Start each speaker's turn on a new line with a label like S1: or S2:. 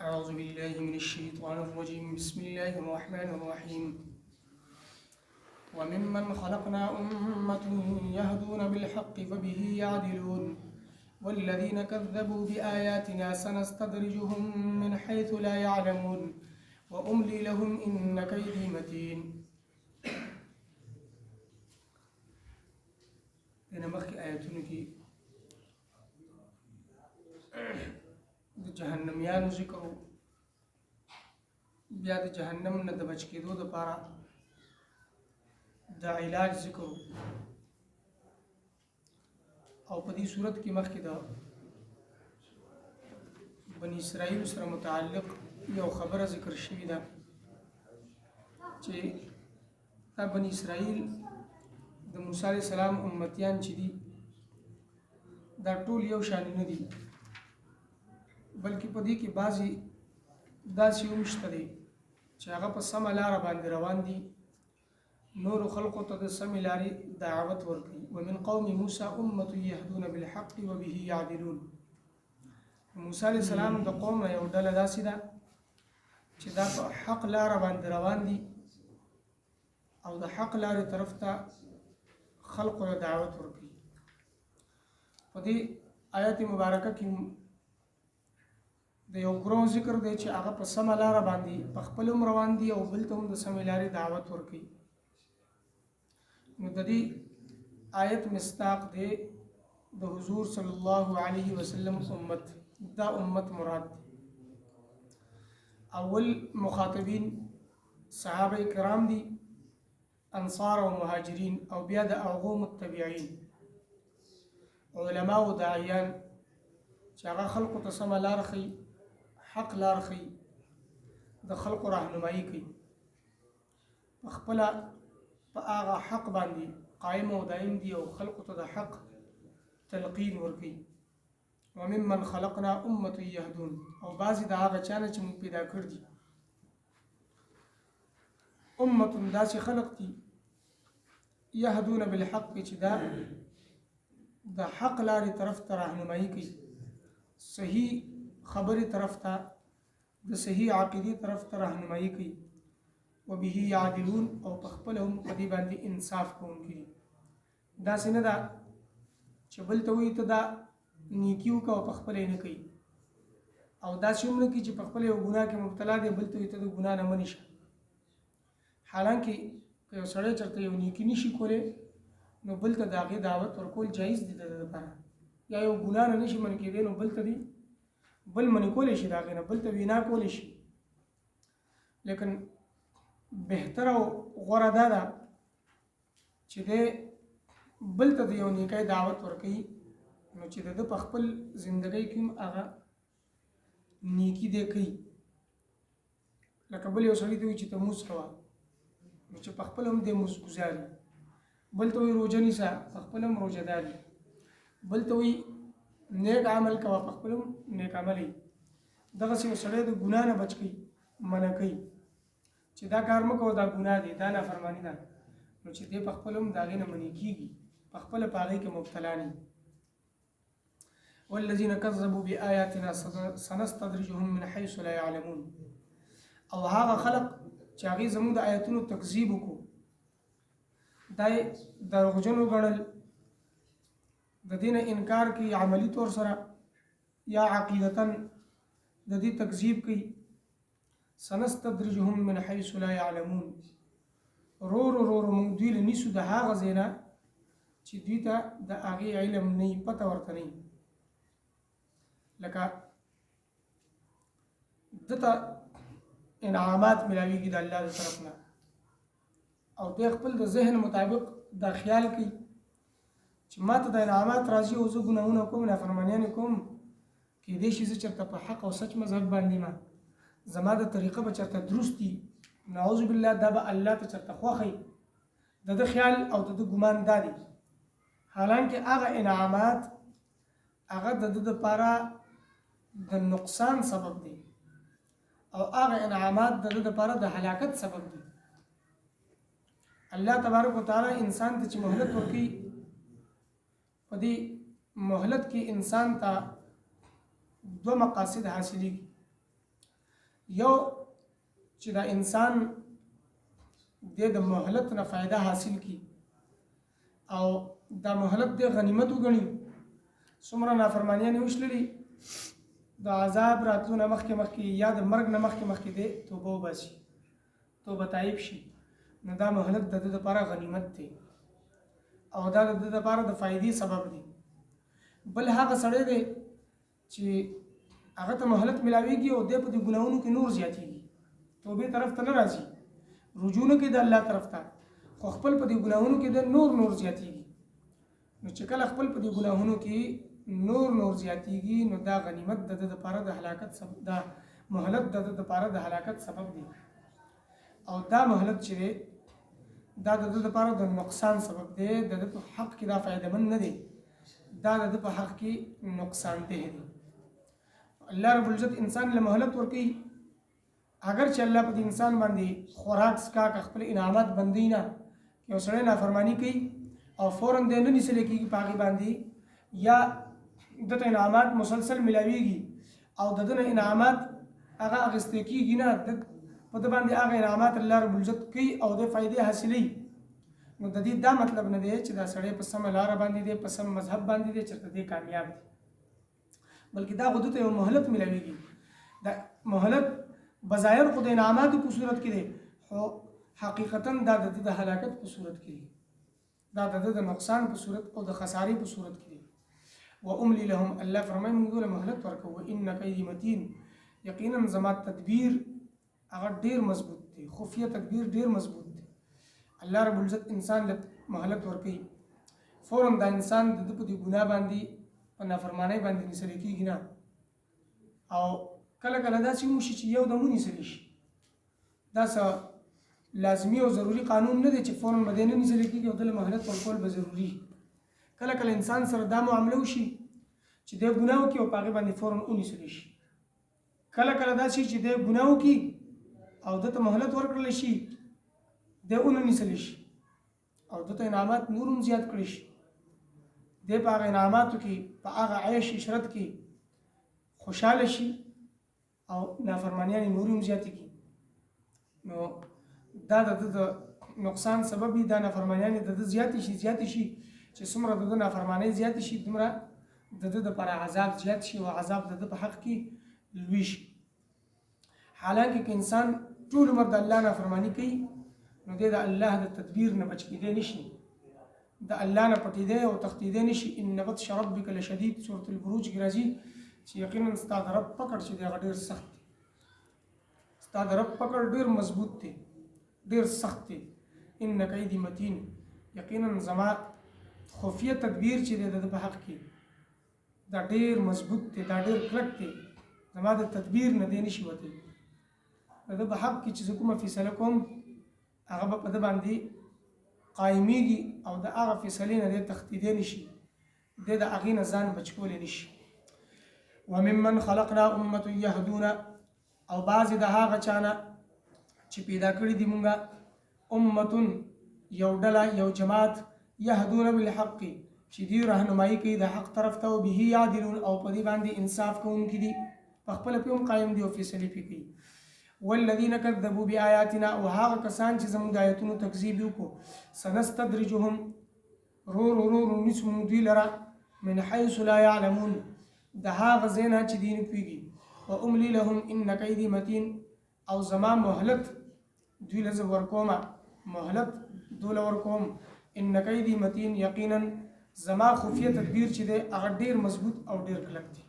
S1: أعوذ بالله من الشيطان الرجيم بسم الله الرحمن الرحيم وممن خلقنا أمة يهدون بالحق فبه يعدلون والذين كذبوا بآياتنا سنستدرجهم من حيث لا يعلمون وأملي لهم إن كيدي متين. دنا مخي آياتونه کې د جهنميانو ذکر بیا د جهنم نه د بچ کېدو دپاره د علاج ذکر او په دې صورت کې مخکې د بني اسرائیل سره متعلق یو خبره ذکر شوې ده چې دا بني اسرائیل د موسی علیه السلام امتیان چې دي دا ټول یو شان نه دي، بلکې په دې کې بعضې داسې هم شته دي چې هغه په سمه لاره باندې روان دي، نورو خلقو ته د سمې لارې دعوت ورکوي. ومن قوم موسی امة یهدون بالحق وبه یعدلون. موسی علیه السلام د قوم یو ډله داسې ده چې دا په حق لاره باندې روان دي او د حق لارې طرف ته خلقو ته دعوت ورکوي. په دې آیت مبارکه کې د یو ګروه ذکر دی چې هغه په سمه لاره باندې په خپل هم روان دي او بل ته هم د سمې لارې دعوت ورکوي. نو د دې آیت مصداق دی د حضور صلی الله علیه وسلم امت، دا امت مراد دی. اول مخاطبین صحابه کرام دي، انصار او مهاجرین، او بیا د هغو متبعین علما او داعیان چې هغه خلقو ته سمه لار ښیي، حق لار ښیي، د خلقو راهنمایي کوي، په خپله په هغه حق باندې قائم او دائم دي او خلقو ته د حق تلقین ورکوي. وممن خلقنا امة یهدون، او بعضې د هغه چا نه چې موږ پیدا کړ دي امة داسې خلق دي یهدون بالحق چې دا د حق لارې طرف ته راهنمایي کوي، صحیح خبرې طرف ته، د صحیح عقیدې طرف ته راهنمایي کوي. وبه یعدلون، او په خپله هم په دې باندې انصاف کوونکي دي. داسې نه ده چې بل ته وایي ته دا نیکي وکړه او په خپله یې نه کوي، او داسې هم نه کوي چې په خپله یو ګناه کې مبتلا دی بل ته وایي ته د ګناه نه منې شه. حالانکې که یو سړی چېرته یو نیکي نشي کولی نو بل ته د هغې دعوت ورکول جایز دي د ده لپاره، یا یو ګناه نه نشي منې کېدی نو بل ته دی بل منې کولی شي د هغې نه، بل ته وینا کولی شي. لیکن بهتره او غوره دا ده چې دی بل ته د یو نیکۍ دعوت ورکوي نو چې د ده په خپل زندګۍ کې هم هغه نیکي دی کوي. لکه بل یو سړي ته وایي چې ته مونځ کوه نو چې په خپله هم دی مونځ ګزاري، بل ته وایي روژه نیسه په خپله هم روژه داري، بل ته وایي نیک عمل کوه په خپله هم نیک عمل یي. دغسې یو سړی د ګناه نه بچ کوي، منع کوي چې دا کار مه کوه دا ګناه دی، دا نافرماني ده، نو چې دی په خپله هم د هغې نه منع کېږي، په خپله په هغې کې مبتلا نه وي. والذین کذبوا بآیاتنا سنستدرجهم من حیث لا یعلمون. او هغه خلق چې هغې زموږ د آیتونو تکذیب وکړو، دا یې دروغجن وګڼل، د دې نه انکار کوي عملي طور سره یا عقیدتاً د دې تکذیب کوي. سنستدرجهم من حیث لا یعلمون، رورو رورو موږ دوی له نیسو د هغه ځای نه چې دوی ته د هغې علم نه وي، پته ورته نه وي. لکه ده ته انعامات ملاویږي د الله د طرف نه، او دی خپل د ذهن مطابق دا خیال کوي چې ما ته د انعامات راځي او زه ګناهونه کوم، نافرمانیانې کوم، کیدای شي زه چېرته په حق او سچ مذهب باندې ما زما د طریقه به چېرته درست دي، نعوذ بالله دا به الله ته چېرته خوښوي، د ده خیال او د ده ګمان دا دی. حالانکې هغه انعامات هغه د ده دپاره د نقصان سبب دی، او هغه انعامات د ده دپاره د هلاکت سبب دی. الله تبارک وتعالی انسان ته چې مهلت ورکوي، په دې مهلت کې انسان ته دو مقاصد حاصلېږي. یو چې دا انسان د مهلت نه فائدہ حاصل کی او دا مهلت د غنیمت وګڼي څومره نافرمانیانې وشللي د عذاب راتلو نه مخکې یا د مرګ نه مخکې دی توبه وباسي توبه تایب شي نو دا مهلت د ده دپاره غنیمت دی او دا د ده دپاره د فایدې سبب دی بل هغه سړی دی چې هغه ته مهلت ملاویږي او دی په دې ګناهونو کې نور زیاتېږي توبې طرف ته نه راځي رجوع نه کوي د الله طرف ته خو خپل په دې ګناهونو کې د نور زیاتېږي نو چې کله خپل په دې ګناهونو کې نور زیاتېږي نو دا غنیمت د ده دپاره د هلاکت سبب دا مهلت د ده دپاره د هلاکت سبب دی او دا مهلت چې دی دا د ده دپاره د نقصان سبب دی د ده په حق کې دا فایدهمند نه دی دا د ده په حق کې نقصان دی الله رب العزت انسان له مهلت ورکوي اگر چې الله په دې انسان باندې خوراک څښاک خپل انعامات بندوي نه یو سړی نافرماني کوي او فوراً دی نه نیسلی کېږي په هغې باندې یا دته انعامات مسلسل ملاویږي او د ده نه انعامات هغه اخیستی کېږي نه په ده باندې هغه انعامات الله رب العزت کوي او د فایدې حاصلوي نو د دې دا مطلب نه دی چې دا سړی په سمه لاره باندې دی په سم مذهب باندې دی چېرته دی کامیاب دی بلکې دا خو ده ته یو مهلت ملاویږي دا مهلت بظاهر خو د انعاماتو په صورت کې دی خو حقیقتا دا د ده د هلاکت په صورت کې دی دا د ده د نقصان په صورت او د خسارې په صورت کې دی واملی لهم الله فرمایي موږ دوی له مهلت ورکوو وان کیدی متین یقینا زما تدبیر هغه ډېر مضبوط دی خفیه تدبیر ډېر مضبوط دی الله رب العزت انسان له مهلت ورکوي فوراً دا انسان د ده په دې ګناه باندې په نافرمانۍ باندې نیسلی کېږي نه او کله داسې وشي چې یو دم ونیسلی شي دا څه لازمي او ضروري قانون نه دی چې فوراً به دی نه نیسلی کېږي او ده له مهلت ورکول به ضروري کله انسان سره دا معامله وشي چې دی ګناه وکړي او په هغې باندې فوراً ونیسلی شي کله داسې چې دی ګناه وکړي او ده ته مهلت ورکړلی شي دی ونه نیسلی شي او ده ته انعامات نور هم زیات کړی شي دی په هغه انعاماتو کې په هغه عیش عشرت کې خوشحاله شي او نافرمانیانې نور هم زیاتې کړي نو دا د ده د نقصان سبب وي دا نافرمانیانې د ده زیاتې شي چې څومره د ده نافرمانۍ زیاتې شي دومره د ده دپاره عذاب زیات شي او عذاب د ده په حق کې لوی شي حالانکه که انسان ټول عمر د الله نافرماني کوي نو دی د الله د تدبیر نه بچ کېدی نشي د الله نه پټېدی او تښتېدی نشي ان بطش ربک لشدید سورة البروج کې راځي چې یقینا ستا د رب پکړ چې دی هغه ډېر سخت دی ستا د رب پکړ ډېر مضبوط دی ډېر سخت دی ان کیدی متین یقینا زما خفیه تدبیر چې دی د ده په حق کې دا ډېر مضبوط دی دا ډېر کلک دی زما د تدبیر نه دی نشي وتلی د ده په حق کې چې زه کومه فیصله کوم هغه به په ده باندې قایمیږي او د هغه فیصلې نه دی تښتېدی نشي دی د هغې نه ځان بچ کولی نشي وممن خلقنا امة یهدون او بعضې د هغه چا نه چې پیدا کړي دي مونږه امتون یو ډله یو جماعت یهدون بالحق چې دوی رهنمایي کوي د حق طرف ته او به یعدلون او په دې باندې انصاف کوونکي دي په خپله پرې هم قایم دي او فیصلې پرې کوي والذین کذبوا بآیاتنا او هغه کسان چې زموږ د آیتونو تکذیب وکړو سنستدرجهم رو نیسو موږ دوی لره من حیث لا یعلمون د هغه ځای نه چې دوی نه پوهېږي واملی لهم ان کیدی متین او زما مهلت دوی له زه ورکومه مهلت دوله ورکوم ان کیدی متین یقینا زما خفیه تدبیر چې دی هغه ډېر مضبوط او ډېر کلک دی